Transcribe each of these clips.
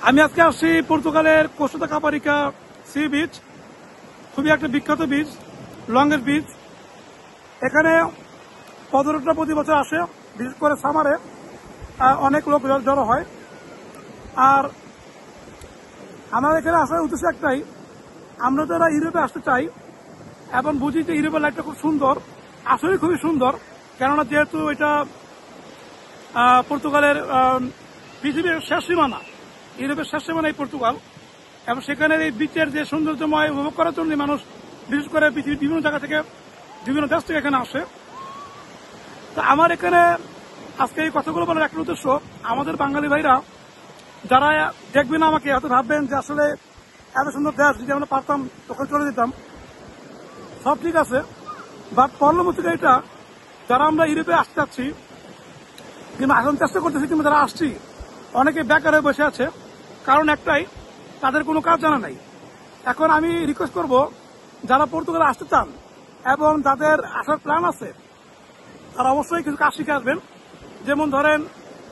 আমি আজকে আসছি পর্তুগালের কোস্টা দা কাপারিকা সি বিচ, খুবই একটা বিখ্যাত বিচ, লংগেস্ট বিচ। এখানে পর্যটকরা প্রতি বছর আসে, বিশেষ করে সামারে অনেক লোক জড়ো হয়। আর আমার এখানে আসার উদ্দেশ্য একটাই, আমরা যারা ইউরোপে আসতে চাই এবং বুঝি যে ইউরোপের লাইফটা খুব সুন্দর, আসলে খুবই সুন্দর, কেননা যেহেতু এটা পর্তুগালের পৃথিবীর শেষ সীমানা, ইউরোপের শেষ সীমানা এই পর্তুগাল, এবং সেখানে এই বিচের যে সৌন্দর্যময় উপভোগ করার জন্য মানুষ বিশেষ করে পৃথিবীর বিভিন্ন জায়গা থেকে, বিভিন্ন দেশ থেকে এখানে আসে। তো আমার এখানে আজকে এই কথাগুলো বলার একটা উদ্দেশ্য, আমাদের বাঙালি ভাইরা যারা দেখবেন আমাকে হয়তো ভাববেন যে আসলে এত সুন্দর দেশ, যদি আমরা পারতাম তখন চলে যেতাম। সব ঠিক আছে, বাট প্রবলেম হচ্ছে এটা, যারা আমরা ইউরোপে আসতে চাচ্ছি কিংবা এখন চেষ্টা করতেছি কিংবা যারা আসছি, অনেকে বেকার হয়ে বসে আছে। কারণ একটাই, তাদের কোনো কাজ জানা নাই। এখন আমি রিকোয়েস্ট করব, যারা পর্তুগালে আসতে চান এবং যাদের আসার প্ল্যান আছে, তারা অবশ্যই কিছু কাজ শিখে আসবেন। যেমন ধরেন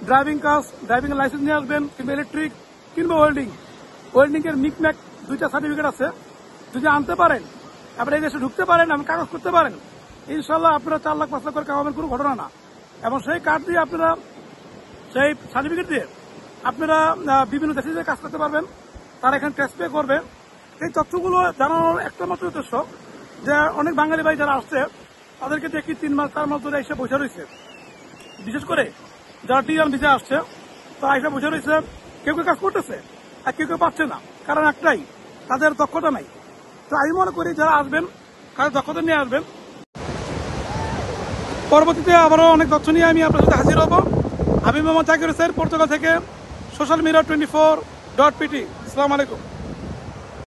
ড্রাইভিং কাজ, ড্রাইভিং এর লাইসেন্স নিয়ে আসবেন, কিংবা ইলেকট্রিক কিংবা ওয়েল্ডিং এর মিকম্যাক 2টা সার্টিফিকেট আছে, যদি আনতে পারেন, আপনি এই দেশে ঢুকতে পারেন এবং কাগজ করতে পারেন, ইনশাল্লাহ আপনারা 4 লাখ 5 লাখ করে কামাবেন, কোনো ঘটনা না। এবং সেই কার্ড দিয়ে আপনারা, সেই সার্টিফিকেট দিয়ে আপনারা বিভিন্ন দেশে কাজ করতে পারবেন, তারা এখানে ট্যাক্স পে করবে। এই তথ্যগুলো জানানোর একটা মাত্র উদ্দেশ্য যে অনেক বাঙালি ভাই যারা আসছে, তাদেরকে দেখি 3 মাস 4 মাস ধরে এসে বসে রয়েছে। বিশেষ করে যারা টিএম ভিসা আসছে, তারা এসে বসে রয়েছে, কেউ কেউ কাজ করতেছে আর কেউ কেউ পাচ্ছে না। কারণ একটাই, তাদের দক্ষতা নাই। তো আমি মনে করি যারা আসবেন, তাদের দক্ষতা নিয়ে আসবেন। পরবর্তীতে আবারও অনেক তথ্য নিয়ে আমি আপনার সাথে হাজির হব। আমি মোহাম্মদ জাকির হোসেন, পর্তুগাল থেকে, সোশ্যাল মিডিয়া 24.pt। আসসালামু আলাইকুম।